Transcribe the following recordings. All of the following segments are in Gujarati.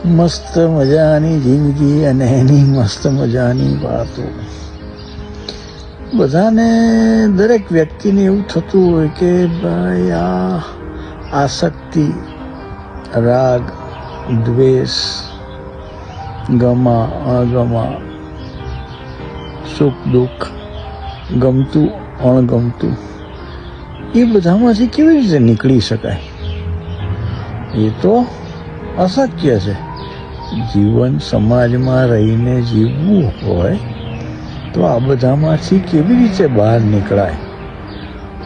મસ્ત મજાની જિંદગી અને એની મસ્ત મજાની વાતો. બધાને, દરેક વ્યક્તિને એવું થતું હોય કે ભાઈ આ આસક્તિ, રાગ, દ્વેષ, ગમા અગમા, સુખ દુઃખ, ગમતું અણગમતું, એ બધામાંથી કેવી રીતે નીકળી શકાય? એ તો અશક્ય છે. જીવન સમાજમાં રહીને જીવવું હોય તો આ બધામાંથી કેવી રીતે બહાર નીકળાય?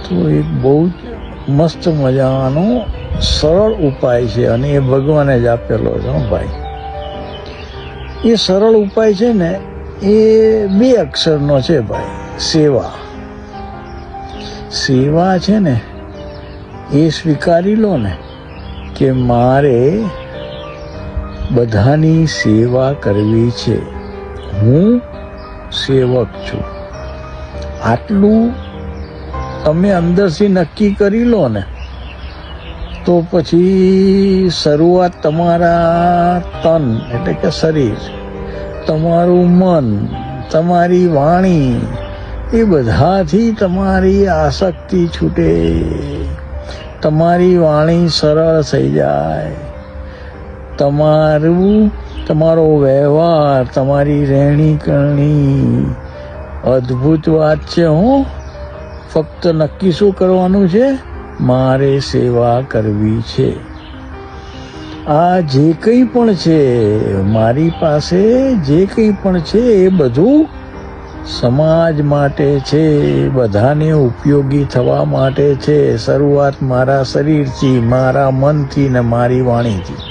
તો એક બહુ જ મસ્ત મજાનો સરળ ઉપાય છે અને એ ભગવાને જ આપેલો છે ભાઈ. એ સરળ ઉપાય છે ને, એ 2 અક્ષરનો છે ભાઈ. સેવા. સેવા છે ને, એ સ્વીકારી લો ને કે મારે બધાની સેવા કરવી છે, હું સેવક છું. આટલું તમે અંદરથી નક્કી કરી લો ને, તો પછી શરૂઆત તમારા તન એટલે કે શરીર, તમારું મન, તમારી વાણી, એ બધાથી તમારી આસક્તિ છૂટે. તમારી વાણી સરળ થઈ જાય. તમારો વ્યવહાર, તમારી રહેણી કરણી અદ્ભુત વાત છે. હું ફક્ત નક્કી શું કરવાનું છે? મારે સેવા કરવી છે. આ જે કંઈ પણ છે મારી પાસે, જે કંઈ પણ છે એ બધું સમાજ માટે છે, બધાને ઉપયોગી થવા માટે છે. શરૂઆત મારા શરીરથી, મારા મનથી ને મારી વાણીથી.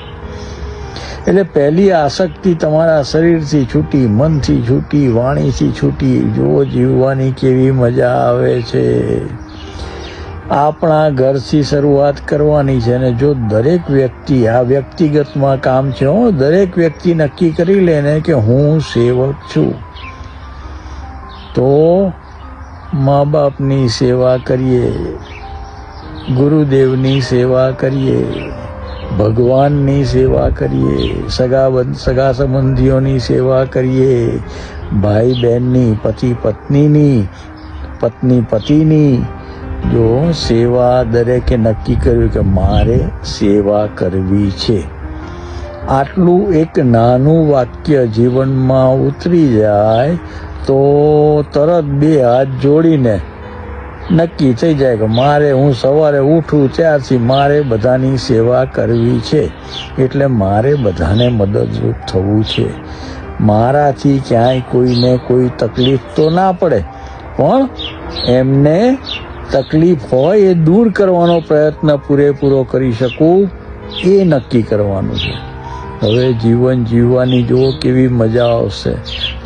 એટલે પહેલી આસક્તિ તમારા શરીરથી છૂટી, મનથી છૂટી, વાણીથી છૂટી. જો જીવવાની કેવી મજા આવે છે. આપણા ઘરથી શરૂઆત કરવાની છે ને જો દરેક વ્યક્તિ, આ વ્યક્તિગતમાં કામ છે, દરેક વ્યક્તિ નક્કી કરી લે ને કે હું સેવક છું, તો મા બાપની સેવા કરીએ, ગુરુદેવની સેવા કરીએ, ભગવાનની સેવા કરીએ, સગા સંબંધીઓની સેવા કરીએ, ભાઈ બહેનની, પતિ પત્નીની, પત્ની પતિની. જો સેવા દરેકે નક્કી કર્યું કે મારે સેવા કરવી છે, આટલું એક નાનું વાક્ય જીવનમાં ઉતરી જાય તો તરત 2 હાથ જોડીને નક્કી થઈ જાય કે મારે, હું સવારે ઉઠું ત્યારથી મારે બધાની સેવા કરવી છે. એટલે મારે બધાને મદદરૂપ થવું છે. મારાથી ક્યાંય કોઈને કોઈ તકલીફ તો ના પડે, પણ એમને તકલીફ હોય એ દૂર કરવાનો પ્રયત્ન પૂરેપૂરો કરી શકું, એ નક્કી કરવાનું છે. હવે જીવન જીવવાની જુઓ કેવી મજા આવશે.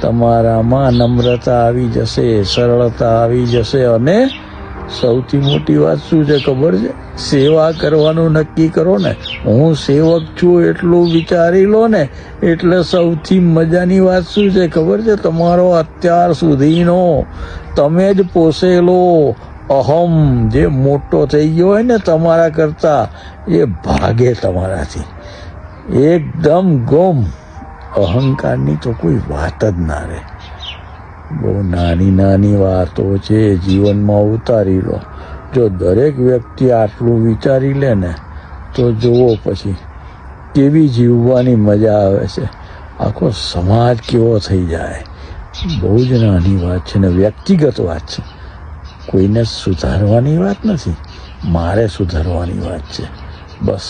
તમારામાં નમ્રતા આવી જશે, સરળતા આવી જશે અને સૌથી મોટી વાત શું છે ખબર છે? સેવા કરવાનું નક્કી કરો ને. હું સેવક છું એટલું વિચારી લો ને, એટલે સૌથી મજાની વાત શું છે ખબર છે? તમારો અત્યાર સુધીનો તમે જ પોસેલો અહમ જે મોટો થઈ ગયો હોય ને તમારા કરતા, એ ભાગે તમારાથી એકદમ ગુમ. અહંકારની તો કોઈ વાત જ ના રહે. બહુ નાની નાની વાતો છે, જીવનમાં ઉતારી લો. જો દરેક વ્યક્તિ આટલું વિચારી લે ને, તો જુઓ પછી કેવી જીવવાની મજા આવે છે. આખો સમાજ કેવો થઈ જાય. બહુ જ નાની વાત છે ને વ્યક્તિગત વાત છે. કોઈને સુધારવાની વાત નથી, મારે સુધારવાની વાત છે. બસ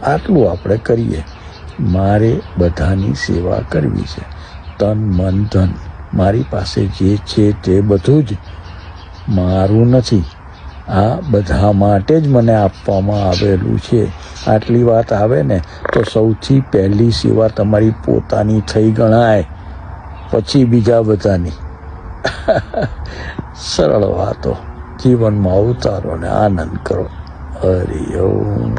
આટલું આપણે કરીએ. મારે બધાની સેવા કરવી છે. તન મન ધન, મારી પાસે જે છે તે બધું જ મારું નથી, આ બધા માટે જ મને આપવામાં આવેલું છે. આટલી વાત આવે ને તો સૌથી પહેલી સેવા તમારી પોતાની થઈ ગણાય, પછી બીજા બધાની. સરળ વાતો જીવનમાં ઉતારો ને આનંદ કરો. હરિ ઓમ.